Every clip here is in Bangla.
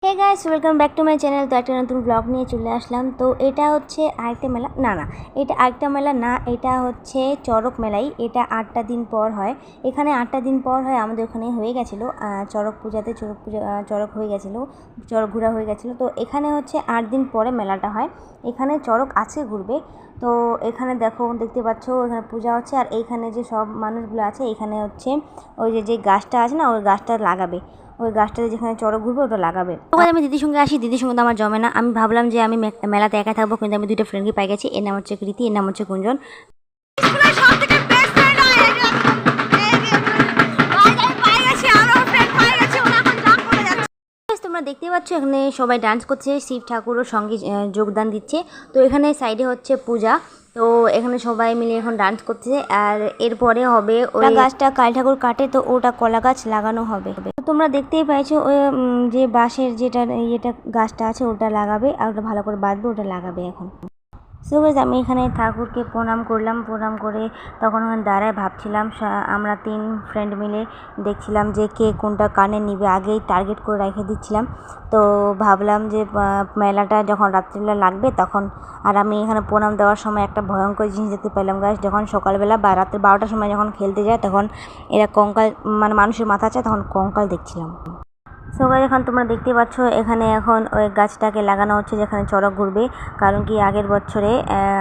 Hey guys, welcome back to my channel. তো একটা নতুন ব্লগ নিয়ে চলে আসলাম। তো এটা হচ্ছে আরেকটা মেলা, না এটা আরেকটা মেলা না, এটা হচ্ছে চড়ক মেলাই। এটা 8টা দিন পর হয়। এখানে 8টা দিন পর হয়। আমাদের ওখানে হয়ে গেছিলো চড়ক পূজাতে, চড়ক হয়ে গেছিলো, চড়ক ঘোরা হয়ে গেছিলো। তো এখানে হচ্ছে 8 দিন পরে মেলাটা হয়। এখানে চড়ক আছে ঘুরবে। তো এখানে দেখতে পাচ্ছ এখানে পূজা হচ্ছে। আর এইখানে যে সব মানুষগুলো আছে, এখানে হচ্ছে ওই যে গাছটা আছে না, ওই গাছটা লাগাবে। ওই গাছটাতে যেখানে চড়ক ঘুরবে ওটা লাগাবে। তো আমি দিদির সঙ্গে আসি, দিদির সঙ্গে তো আমার জমে না। আমি ভাবলাম যে আমি মেলাতে একা থাকবো, কিন্তু আমি দুইটা ফ্রেন্ডকে পাই গেছি। এর নাম হচ্ছে কৃতি, এর নাম হচ্ছে কুঞ্জন। তোমরা দেখতে পাচ্ছ এখানে সবাই ডান্স করছে, শিব ঠাকুরও সঙ্গে যোগদান দিচ্ছে। তো এখানে সাইডে হচ্ছে পূজা। তো এখানে সবাই মিলে এখন ডান্স করছে। আর এরপরে হবে ওই গাছটা কালী ঠাকুর কাটে, তো ওটা কলা গাছ লাগানো হবে। তোমরা দেখতেই পাইছো ওই যে বাঁশের যেটা গাছটা আছে ওটা লাগাবে, আর ওটা ভালো করে বাঁধবে, ওটা লাগাবে এখন। সো গাইস, আমি এখানে ঠাকুরকে প্রণাম করলাম। প্রণাম করে তখন ওখানে দাঁড়ায় ভাবছিলাম, আমরা 3 ফ্রেন্ড মিলে দেখছিলাম যে কে কোনটা কানে নিবে, আগেই টার্গেট করে রেখে দিচ্ছিলাম। তো ভাবলাম যে মেলাটা যখন রাত্রিবেলা লাগবে তখন। আর আমি এখানে প্রণাম দেওয়ার সময় একটা ভয়ঙ্কর জিনিস দেখতে পেলাম গাইস। যখন সকালবেলা বা রাত্রে 12টার সময় যখন খেলতে যায়, তখন এরা কঙ্কাল, মানে মানুষের মাথা আছে, তখন কঙ্কাল দেখছিলাম। সো গাইস, এখন তোমরা দেখতে পাচ্ছ এখানে এখন ওই গাছটাকে লাগানো হচ্ছে যেখানে চড়ক ঘুরবে। কারণ কি আগের বছরে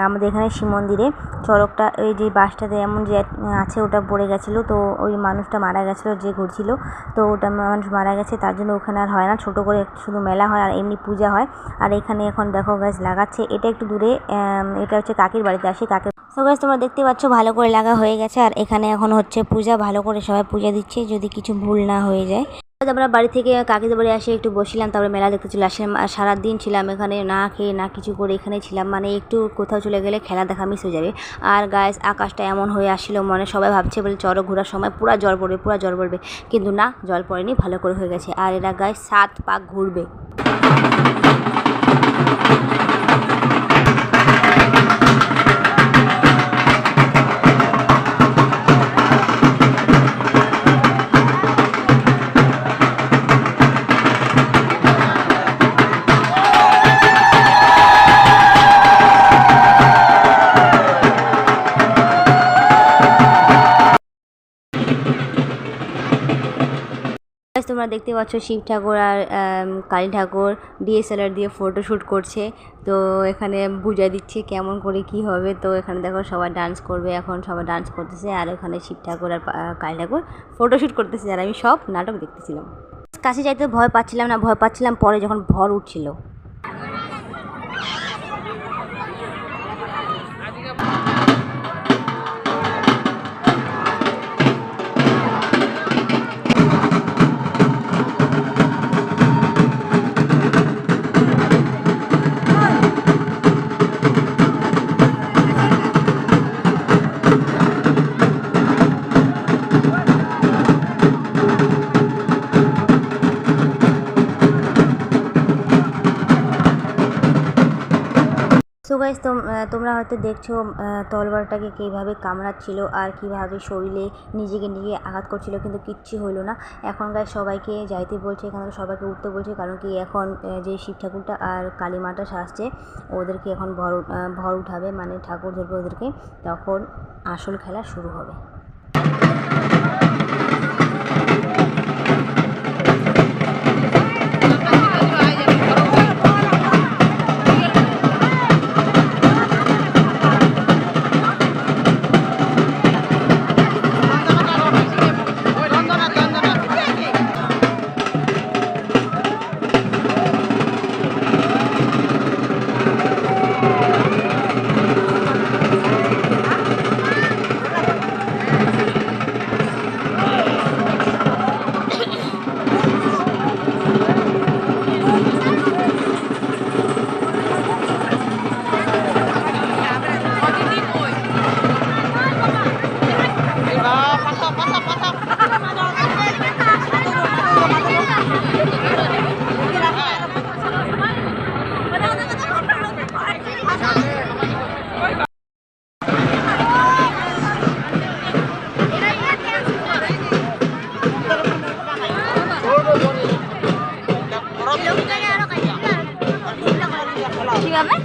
আমাদের এখানে শিব মন্দিরে চড়কটা, ওই যে বাসটাতে এমন যে আছে ওটা পড়ে গেছিলো। তো ওই মানুষটা মারা গেছিলো যে ঘুরছিল। তো ওটা মানুষ মারা গেছে, তার জন্য ওখানে আর হয় না, ছোটো করে শুধু মেলা হয় আর এমনি পূজা হয়। আর এখানে এখন দেখো গাছ লাগাচ্ছে, এটা একটু দূরে, এটা হচ্ছে কাকির বাড়িতে আসে, কাকির। সো গাইস, তোমরা দেখতে পাচ্ছ ভালো করে লাগা হয়ে গেছে। আর এখানে এখন হচ্ছে পূজা, ভালো করে সবাই পূজা দিচ্ছে যদি কিছু ভুল না হয়ে যায়। আমরা বাড়ি থেকে কাকিদের বাড়ি আসে একটু বসছিলাম, তারপরে মেলা দেখতে চলে আসলাম। আর সারাদিন ছিলাম এখানে, না খেয়ে না কিছু করে এখানে ছিলাম, মানে একটু কোথাও চলে গেলে খেলা দেখা মিস হয়ে যাবে। আর গাইস, আকাশটা এমন হয়ে আসছিলো, মনে সবাই ভাবছে বলে চড়ক ঘোরার সময় পুরো জল পড়বে, কিন্তু না, জল পড়েনি, ভালো করে হয়ে গেছে। আর এরা গাইস 7 পাক ঘুরবে। তোমরা দেখতে পাচ্ছ শিব ঠাকুর আর কালী ঠাকুর ডিএসএলআর দিয়ে ফটোশ্যুট করছে। তো এখানে বুঝাই দিচ্ছে কেমন করে কি হবে। তো এখানে দেখো সবাই ডান্স করবে, এখন সবাই ডান্স করতেছে। আর এখানে শিব ঠাকুর আর কালী ঠাকুর ফটোশ্যুট করতেছে। আর আমি সব নাটক দেখতেছিলাম। কাছে যাইতে ভয় পাচ্ছিলাম না, ভয় পাচ্ছিলাম পরে যখন ভর উঠছিল। সো গাইস, তোমরা হয়তো দেখছো তলবারটাকে কীভাবে কামড়াচ্ছিল আর কীভাবে শরীরে নিজে আঘাত করছিল, কিন্তু কিচ্ছু হলো না। এখন গাইস সবাইকে যাইতে বলছে, এখান থেকে সবাইকে উঠতে বলছে। কারণ কি এখন যে শিব ঠাকুরটা আর কালী মাটা আসছে, ওদেরকে এখন ভর উঠাবে, মানে ঠাকুর ধরবে ওদেরকে, তখন আসল খেলা শুরু হবে। কিভাবে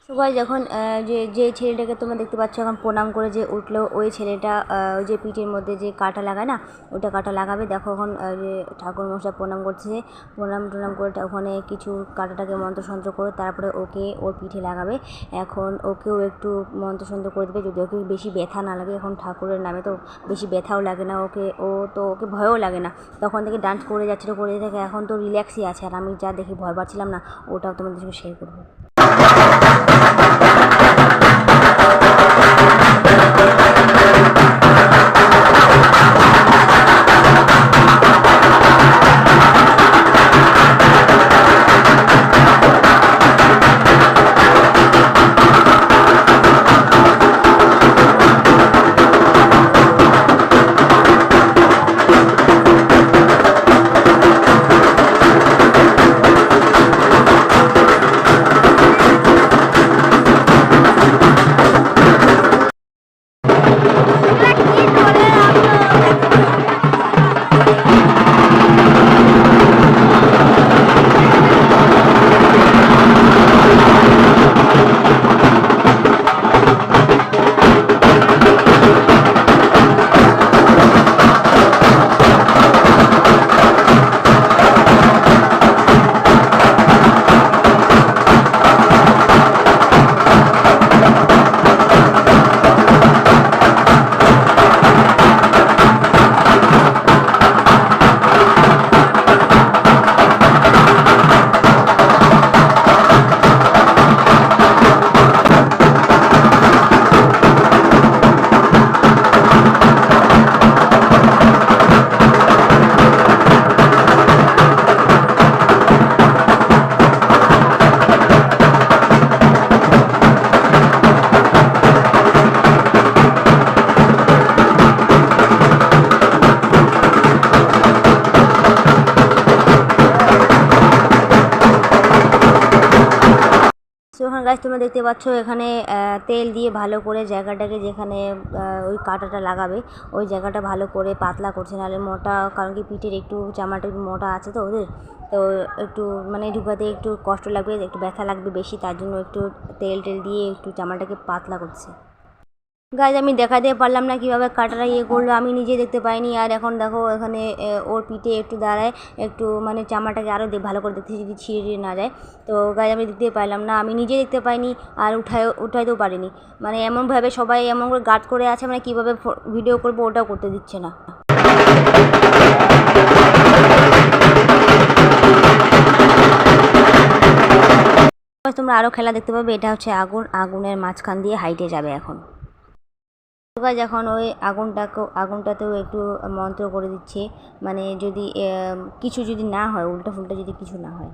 সবাই যখন যে ছেলেটাকে তোমরা দেখতে পাচ্ছ এখন প্রণাম করে যে উঠলো, ওই ছেলেটা ওই যে পিঠের মধ্যে যে কাঁটা লাগায় না, ওটা কাঁটা লাগাবে। দেখো এখন যে ঠাকুরমশাই প্রণাম করছে, প্রণাম করে ওখানে কিছু কাঁটাটাকে মন্ত্রসন্ত্র করে তারপরে ওকে ওর পিঠে লাগাবে। এখন ওকেও একটু মন্ত্রসন্ত্র করে দেবে, যদি ওকে বেশি ব্যথা না লাগে। এখন ঠাকুরের নামে তো বেশি ব্যথাও লাগে না ওকে ভয়ও লাগে না, তখন থেকে ডান্স করে যাচ্ছিলো করে থাকে। এখন তো রিল্যাক্সই আছে, আর আমি যা দেখে ভয় পাচ্ছিলাম না, ওটাও তোমাদের সঙ্গে শেয়ার করবো। সো এখন গাছ তোমরা দেখতে পাচ্ছ এখানে তেল দিয়ে ভালো করে জায়গাটাকে যেখানে ওই কাঁটাটা লাগাবে ওই জায়গাটা ভালো করে পাতলা করছে, নাহলে মোটা, কারণ কি পিঠের একটু চামড়াটা একটু মোটা আছে তো ওদের, তো একটু মানে ঢুকাতে একটু কষ্ট লাগবে, একটু ব্যথা লাগবে বেশি, তার জন্য একটু তেল দিয়ে একটু চামড়াটাকে পাতলা করছে। গাছ আমি দেখাতে পারলাম না কীভাবে কাটারা করলো, আমি নিজে দেখতে পাইনি। আর এখন দেখো এখানে ওর পিঠে একটু দাঁড়ায়, একটু মানে চামড়াটাকে আরও ভালো করে দেখতে যদি ছিঁড়ে না যায়। তো গাছ আমি দেখতে পারলাম না, আমি নিজে দেখতে পাইনি আর উঠাইতেও পারিনি। মানে এমনভাবে সবাই এমন করে গার্ড করে আছে, মানে কীভাবে ভিডিও করবো ওটাও করতে দিচ্ছে না। তোমরা আরও খেলা দেখতে পাবে। এটা হচ্ছে আগুনের মাঝখান দিয়ে হাইটে যাবে এখন। যখন ওই আগুনটাতেও একটু মন্ত্র করে দিচ্ছে, মানে যদি কিছু যদি না হয়, উল্টা ফুল্টা যদি কিছু না হয়।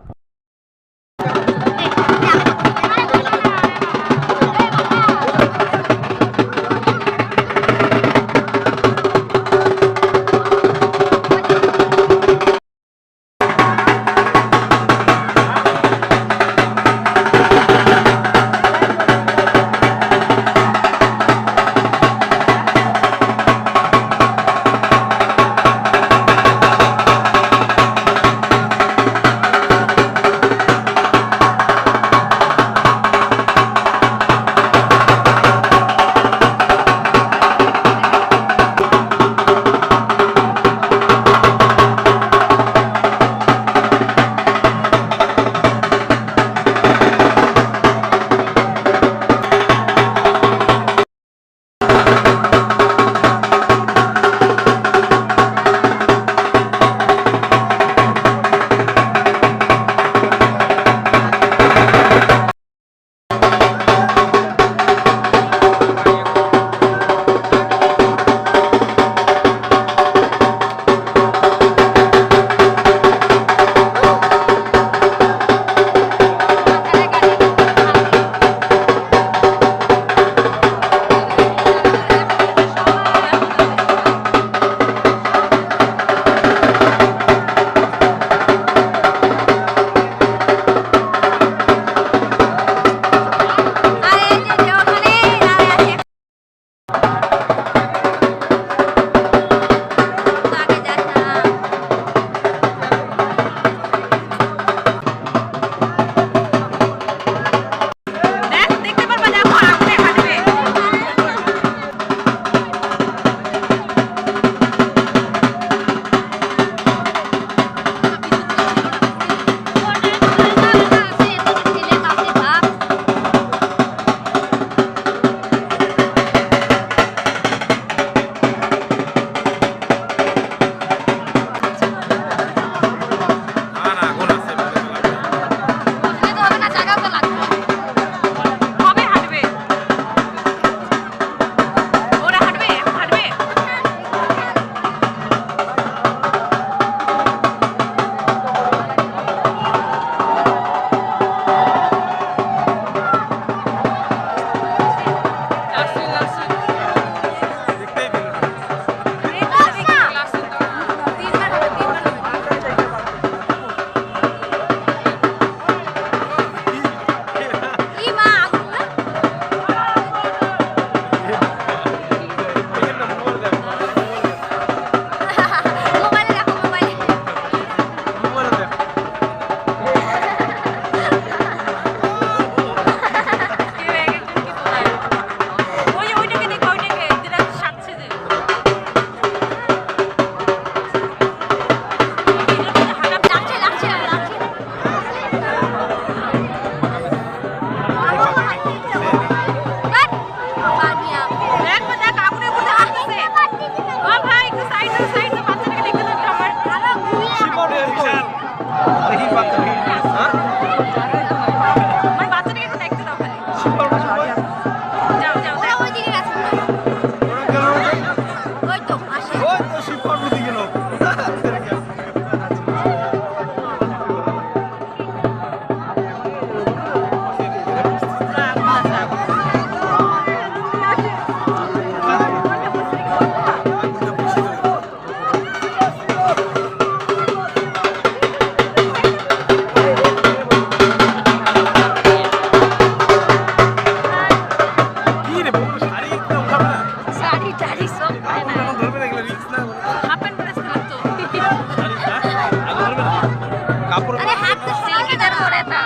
কাপড় আরে হাত তো সিল্কিটার করে না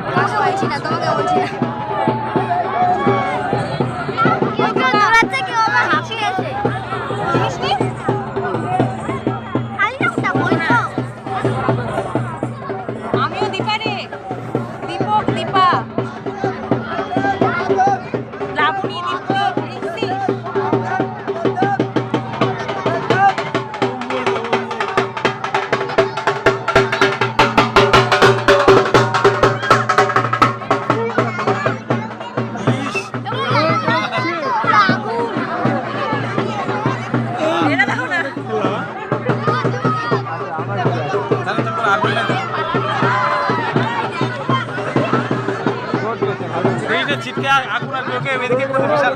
তোমাকে বলছি না তোমাকে বলছি না কেউ দৌড়াচ্ছে কেউ আবার হাঁপিয়ে এসে আমিও দীপা রে দীপক দীপা লাবণী দীপ্তি রিক্সি এরা দেখো না ছিটকে আগুন আর ওকে এদিকে করে বিশাল